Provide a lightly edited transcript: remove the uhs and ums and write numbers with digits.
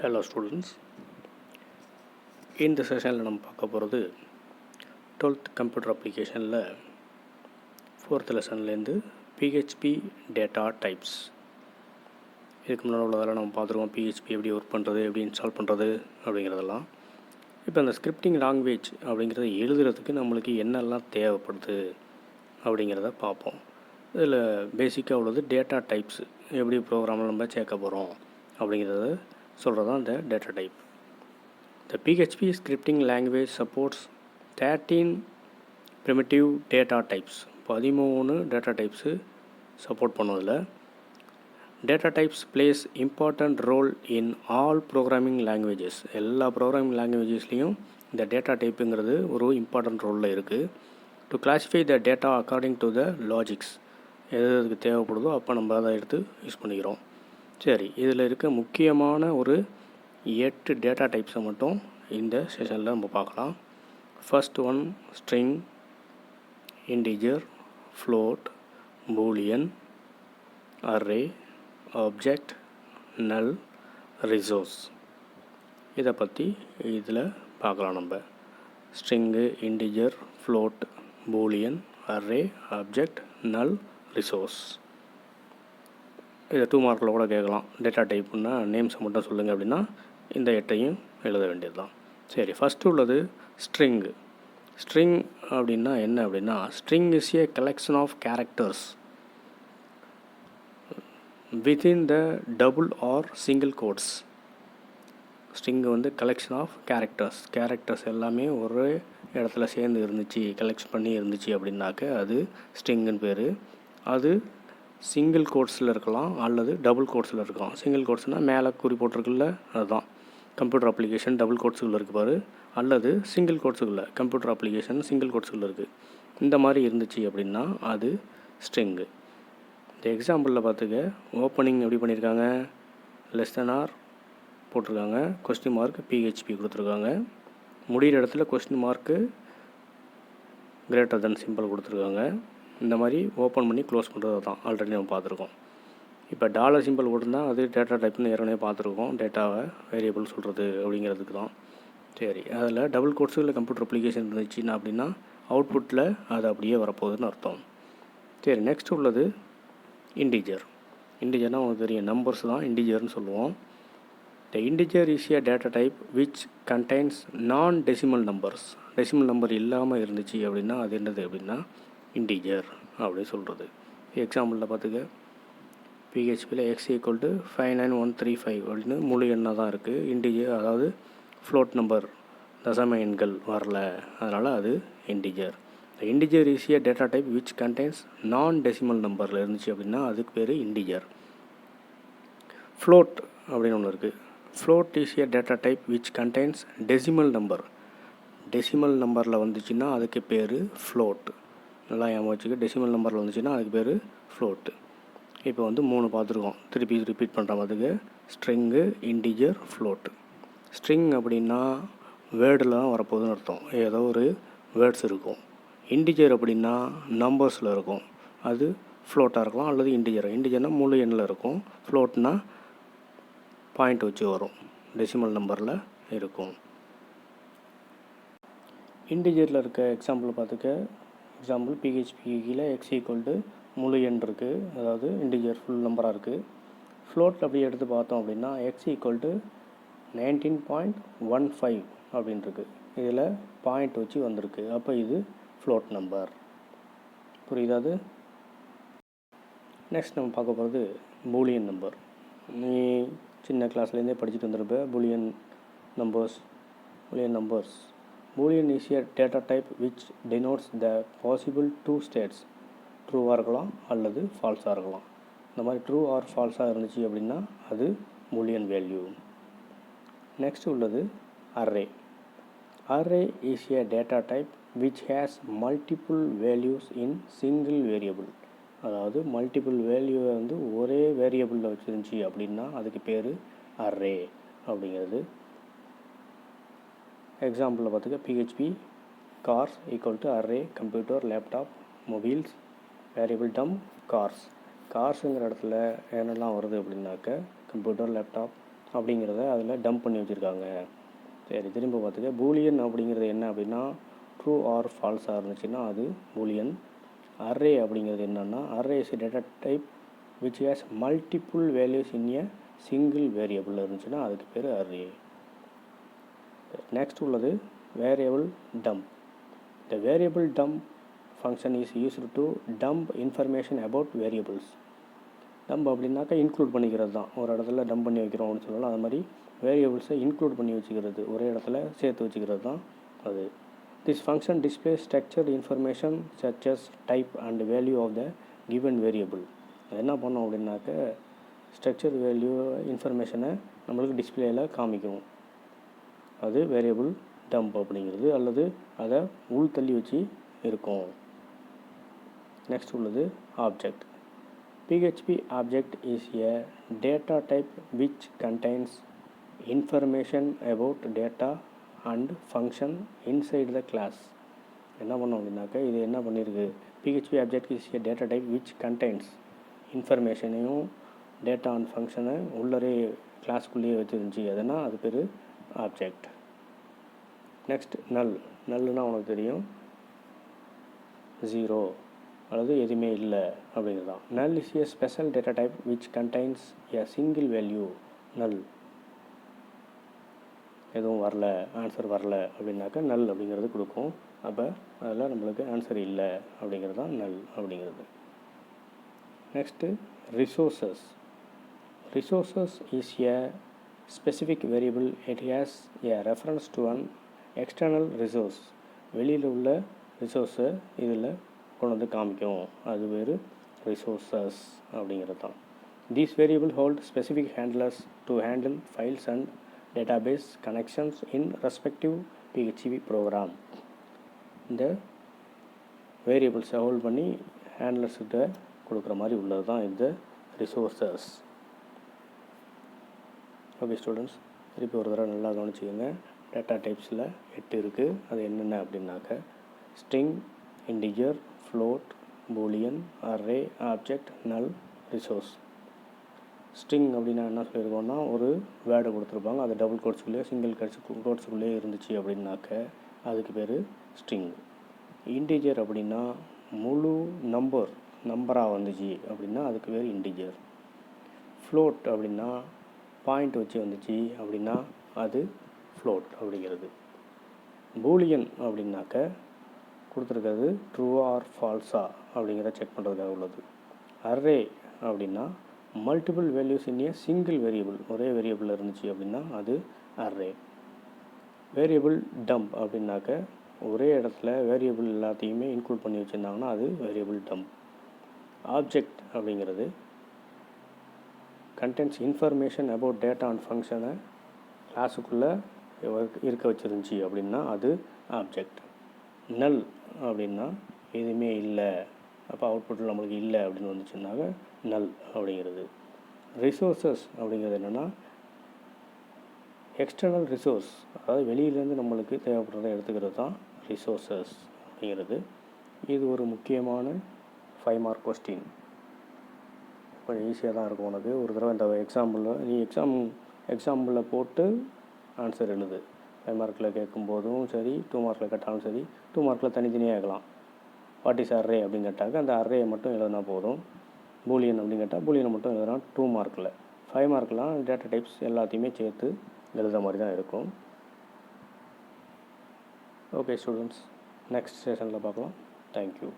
Hello students, இந்த செஷனில் நம்ம பார்க்க போகிறது 12th கம்ப்யூட்டர் அப்ளிகேஷனில் 4th லெசன்லேருந்து PHP டேட்டா டைப்ஸ். இதுக்கு முன்னாடி உள்ளதெல்லாம் நம்ம பார்த்துருக்கோம். PHP எப்படி ஒர்க் பண்ணுறது, எப்படி இன்ஸ்டால் பண்ணுறது அப்படிங்கிறதெல்லாம். இப்போ அந்த ஸ்கிரிப்டிங் லாங்குவேஜ் அப்படிங்கிறத எழுதுறதுக்கு நம்மளுக்கு என்னெல்லாம் தேவைப்படுது அப்படிங்கிறத பார்ப்போம். இதில் பேசிக்காக உள்ளது டேட்டா டைப்ஸ், எப்படி ப்ரோக்ராமில் நம்ம சேர்க்க போகிறோம் அப்படிங்கிறத சொல்கிறது தான் இந்த data type. The PHP scripting language supports 13 primitive data types. 13 data types support பண்ணுவதில் data types plays important role in all programming languages. எல்லா ப்ரோக்ராமிங் லாங்குவேஜஸ்லேயும் இந்த டேட்டா டைப்புங்கிறது ஒரு இம்பார்ட்டன்ட் ரோலில் இருக்குது. To classify the data according to the logics, எதுக்கு தேவைப்படுதோ அப்போ நம்ம அதை எடுத்து யூஸ் பண்ணிக்கிறோம். சரி, இதில் இருக்க முக்கியமான ஒரு 8 டேட்டா டைப்ஸை மட்டும் இந்த செஷனில் நம்ம பார்க்கலாம். First one string, integer, float, Boolean, array, object, நல், ரிசோர்ஸ். இதை பற்றி இதில் பார்க்கலாம். நம்ம string, integer, float, Boolean, array, object, நல், ரிசோர்ஸ். இதை 2 மார்க்கில் கூட கேட்கலாம். டேட்டா டைப்புன்னா நேம்ஸை மட்டும் சொல்லுங்கள் அப்படின்னா இந்த 8ஐயும் எழுத வேண்டியது தான். சரி, ஃபஸ்ட்டு உள்ளது ஸ்ட்ரிங்கு. ஸ்ட்ரிங் அப்படின்னா என்ன அப்படின்னா, string is a collection of characters within the double or single quotes. String வந்து கலெக்ஷன் ஆஃப் கேரக்டர்ஸ் எல்லாமே ஒரே இடத்துல சேர்ந்து இருந்துச்சு, கலெக்ட் பண்ணி இருந்துச்சு அப்படின்னாக்க அது ஸ்ட்ரிங்குன்னு பேர். அது சிங்கிள் கோட்ஸில் இருக்கலாம் அல்லது டபுள் கோட்ஸில் இருக்கலாம். சிங்கிள் கோட்ஸ்னால் மேலே குறி போட்டிருக்குல்ல, அதுதான் கம்ப்யூட்டர் அப்ளிகேஷன் டபுள் கோட்ஸுக்குள்ளே இருக்குது பாரு, அல்லது சிங்கிள் கோட்ஸுக்குள்ளே கம்ப்யூட்டர் அப்ளிகேஷன் சிங்கிள் கோட்ஸுக்குள்ளே இருக்குது. இந்த மாதிரி இருந்துச்சு அப்படின்னா அது ஸ்ட்ரிங்கு. இந்த எக்ஸாம்பிளில் பார்த்துக்க, ஓப்பனிங் எப்படி பண்ணியிருக்காங்க, லெஸ் தென் ஆர் போட்டிருக்காங்க, கொஸ்டின் மார்க் PHP கொடுத்துருக்காங்க. முடிகிற இடத்துல question mark greater than simple கொடுத்துருக்காங்க. இந்த மாதிரி ஓப்பன் பண்ணி க்ளோஸ் பண்ணுறது தான் ஆல்ரெடி நம்ம பார்த்துருக்கோம். இப்போ டாலர் சிம்பிள் போட்டிருந்தால் அது டேட்டா டைப்னு ஏற்கனவே பார்த்துருக்கோம். டேட்டாவை வேரியபிள் சொல்கிறது அப்படிங்கிறதுக்கு தான். சரி, அதில் டபுள் கோட்ஸுகளில் கம்ப்யூட்டர் அப்ளிகேஷன் இருந்துச்சுன்னா அப்படின்னா அவுட்புட்டில் அது அப்படியே வரப்போகுதுன்னு அர்த்தம். சரி, நெக்ஸ்ட் உள்ளது இன்டிஜர். இன்டிஜர்னால் உங்களுக்கு தெரியும், நம்பர்ஸ் தான் இன்டிஜர்னு சொல்லுவோம். த integer is A data type which contains நான் டெசிமல் நம்பர்ஸ். டெசிமல் நம்பர் இல்லாமல் இருந்துச்சு அப்படின்னா அது என்னது அப்படின்னா இன்டிஜர் அப்படின்னு சொல்கிறது. எக்ஸாம்பிளில் பார்த்துக்க, PHPயில் x = 59135 அப்படின்னு முழு எண்ணாக தான் இருக்குது. இன்டிஜர் அதாவது ஃப்ளோட் நம்பர், தசம எண்கள் வரல, அதனால் அது integer. Integer is A data type which contains நான் டெசிமல் நம்பரில் இருந்துச்சு அப்படின்னா அதுக்கு பேர் இன்டிஜர். ஃப்ளோட் அப்படின்னு ஒன்று இருக்குது. Float is A data type which contains decimal number. Decimal நம்பரில் வந்துச்சுன்னா அதுக்கு பேர் ஃப்ளோட். நல்லா ஞாபகம் வச்சுக்க, டெசிமல் நம்பரில் வந்துச்சுன்னா அதுக்கு பேர் ஃப்ளோட்டு. இப்போ வந்து 3 பார்த்துருக்கோம், திருப்பி ரிப்பீட் பண்ணுற மாதிரிக்கு, ஸ்ட்ரிங்கு, இன்டிஜர், ஃப்ளோட்டு. ஸ்ட்ரிங் அப்படின்னா வேர்டில் தான் வரப்போகுதுன்னு அர்த்தம், ஏதோ ஒரு வேர்ட்ஸ் இருக்கும். இன்டிஜர் அப்படின்னா நம்பர்ஸில் இருக்கும், அது ஃப்ளோட்டாக இருக்கலாம் அல்லது இன்டிஜர்னால் முழு எண்ணில் இருக்கும். ஃப்ளோட்னா பாயிண்ட் வச்சு வரும், டெசிமல் நம்பரில் இருக்கும். இன்டிஜரில் இருக்க எக்ஸாம்பிள் பார்த்துக்க. எக்ஸாம்பிள் PHPயில் x = முழு எண் இருக்குது, அதாவது இன்டிஜர் ஃபுல் நம்பராக இருக்குது. ஃப்ளோட் அப்படி எடுத்து பார்த்தோம் அப்படின்னா x = 19.15 அப்படின்ட்டுருக்கு. இதில் பாயிண்ட் வச்சு வந்திருக்கு, அப்போ இது ஃப்ளோட் நம்பர். புரியுதா அது? நெக்ஸ்ட் நம்ம பார்க்க போகிறது பூலியன் நம்பர். நீ சின்ன கிளாஸ்லேருந்தே படிச்சுட்டு வந்திருப்ப Boolean numbers. Boolean is a data type which denotes the possible two states. ட்ரூவாக இருக்கலாம் அல்லது ஃபால்ஸாக இருக்கலாம். இந்த மாதிரி ட்ரூ ஆர் ஃபால்ஸாக இருந்துச்சு அப்படின்னா அது பூலியன் வேல்யூ. நெக்ஸ்ட் உள்ளது array. Array is A data type which has multiple values in single variable. அதாவது மல்டிபிள் வேல்யூவை வந்து ஒரே வேரியபிளில் வச்சுருந்துச்சி அப்படின்னா அதுக்கு பேர் அரே அப்படிங்கிறது. எக்ஸாம்பிளில் பார்த்துக்க, PHP cars = array computer laptop mobiles variable term cars. கார்ஸுங்கிற இடத்துல என்னெல்லாம் வருது அப்படின்னாக்க கம்ப்யூட்டர், லேப்டாப், அப்படிங்கிறத அதில் டம்ப் பண்ணி வச்சுருக்காங்க. சரி, திரும்ப பார்த்துக்க. பூலியன் அப்படிங்கிறது என்ன அப்படின்னா ட்ரூ ஆர் ஃபால்ஸாக இருந்துச்சுன்னா அது பூலியன். அரே அப்படிங்கிறது என்னென்னா array is data type which has multiple values in a single variable இருந்துச்சுன்னா அதுக்கு பேர் அரே. நெக்ஸ்ட் உள்ளது variable dump. The variable dump function is used to dump information about variables. Dump அப்படின்னாக்கா include பண்ணிக்கிறது தான். ஒரு இடத்துல டம்ப் பண்ணி வைக்கிறோம் அப்படின்னு சொல்லலாம். அது மாதிரி வேரியபிள்ஸை இன்க்ளூட் பண்ணி வச்சுக்கிறது, ஒரே இடத்துல சேர்த்து வச்சுக்கிறது தான் அது. This function display structured information such as type and value of the given variable. அது என்ன பண்ணோம் அப்படின்னாக்க ஸ்ட்ரக்சர் வேல்யூ இன்ஃபர்மேஷனை நம்மளுக்கு டிஸ்பிளேயில் காமிக்கும். அது வேரியபிள் டம்ப் அப்படிங்கிறது, அல்லது அதை உள் தள்ளி வச்சு இருக்கும். நெக்ஸ்ட் உள்ளது object. PHP object is a data type which contains information about data and function inside the class. என்ன பண்ணோம் அப்படின்னாக்கா இது என்ன பண்ணியிருக்கு, PHP object is a data type which contains இன்ஃபர்மேஷனையும் டேட்டா அண்ட் ஃபங்க்ஷனை உள்ளரே கிளாஸ்க்குள்ளேயே வச்சுருந்துச்சு. அதனால் அது பேர் ஆப்ஜெக்ட். நெக்ஸ்ட் நல். நல்லுன்னா உனக்கு தெரியும், ஜீரோ அல்லது எதுவுமே இல்லை அப்படிங்கிறது தான். நல் is a special data type which contains a single value. நல் எதுவும் வரல, ஆன்சர் வரல அப்படின்னாக்கா நல் அப்படிங்கிறது கொடுக்கும். அப்போ அதில் நம்மளுக்கு ஆன்சர் இல்லை அப்படிங்கிறது தான் நல் அப்படிங்கிறது. Next resources. Resources is a specific variable. It has a reference to an external resource. வெளியில் உள்ள ரிசோர்ஸை இதில் கொண்டு வந்து காமிக்கும். அது வேறு ரிசோர்ஸஸ் அப்படிங்கிறது தான். These variable hold specific handlers to handle files and database connections in respective PHP program. இந்த வேரியபிள்ஸை ஹோல்ட் பண்ணி ஹேண்ட்லர்ஸ்கிட்ட கொடுக்குற மாதிரி உள்ளது தான் இந்த ரிசோர்ஸஸ். ஓகே ஸ்டூடெண்ட்ஸ், திருப்பி ஒரு தடவை நல்லா கவனிச்சிக்கோங்க. டேட்டா டைப்ஸில் 8 இருக்குது. அது என்னென்ன அப்படின்னாக்க string, integer, float, Boolean, array, object, நல், ரிசோர்ஸ். ஸ்ட்ரிங் அப்படின்னா என்ன சொல்லியிருக்கோன்னா ஒரு வேர்டை கொடுத்துருப்பாங்க, அது டபுள் கோட்ஸுக்குள்ளேயே சிங்கிள் கோட்ஸுக்குள்ளேயே இருந்துச்சு அப்படின்னாக்க அதுக்கு பேர் ஸ்ட்ரிங். இன்டிஜர் அப்படின்னா முழு நம்பராக வந்துச்சு அப்படின்னா அதுக்கு பேர் இன்டிஜர். ஃப்ளோட் அப்படின்னா பாயிண்ட் வச்சு வந்துச்சு அப்படின்னா அது ஃப்ளோட் அப்படிங்கிறது. பூலியன் அப்படின்னாக்க கொடுத்துருக்கிறது ட்ரூ ஆர் ஃபால்ஸா அப்படிங்கிறத செக் பண்ணுறதுக்காக உள்ளது. அரே அப்படின்னா மல்டிபிள் வேல்யூஸ் இன் ஏ சிங்கிள் வேரியபிள், ஒரே வேரியபிள் இருந்துச்சு அப்படின்னா அது அரே. வேரியபிள் டம்ப் அப்படின்னாக்க ஒரே இடத்துல வேரியபிள் எல்லாத்தையுமே இன்க்ளூட் பண்ணி வச்சுருந்தாங்கன்னா அது வேரியபிள் டம்ப். ஆப்ஜெக்ட் அப்படிங்கிறது contents information about data and ஃபங்க்ஷனை கிளாஸுக்குள்ளே இருக்க வச்சுருந்துச்சி அப்படின்னா அது ஆப்ஜெக்ட். நல் அப்படின்னா எதுவுமே இல்லை, அப்போ அவுட்புட்டில் நம்மளுக்கு இல்லை அப்படின்னு வந்துச்சுன்னாக்க நல் அப்படிங்கிறது. ரிசோர்ஸஸ் அப்படிங்கிறது என்னென்னா எக்ஸ்டர்னல் ரிசோர்ஸ், அதாவது வெளியிலேருந்து நம்மளுக்கு தேவைப்படுறதை எடுத்துக்கிறது தான் ரிசோர்ஸஸ் அப்படிங்கிறது. இது ஒரு முக்கியமான 5 மார்க் கொஸ்டின். கொஞ்சம் ஈஸியாக தான் இருக்கும் உனக்கு. ஒரு தடவை இந்த எக்ஸாம்பிளில் நீ எக்ஸாம்பிளில் போட்டு ஆன்சர் எழுது. 5 மார்க்கில் கேட்கும்போதும் சரி, 2 மார்க்கில் கேட்டாலும் சரி. 2 மார்க்கில் தனித்தனியாக கேட்கலாம். வாட் இஸ் அரே அப்படின்னு கேட்டாக்க அந்த அரேயை மட்டும் எழுதினா போதும். பூலியன் அப்படின்னு கேட்டால் பூலியனை மட்டும் எழுதுனா 2 மார்க்கில். 5 மார்க்லாம் டேட்டா டைப்ஸ் எல்லாத்தையுமே சேர்த்து எழுதுகிற மாதிரி தான் இருக்கும். ஓகே ஸ்டூடெண்ட்ஸ், நெக்ஸ்ட் செஷனில் பார்க்கலாம். தேங்க்யூ.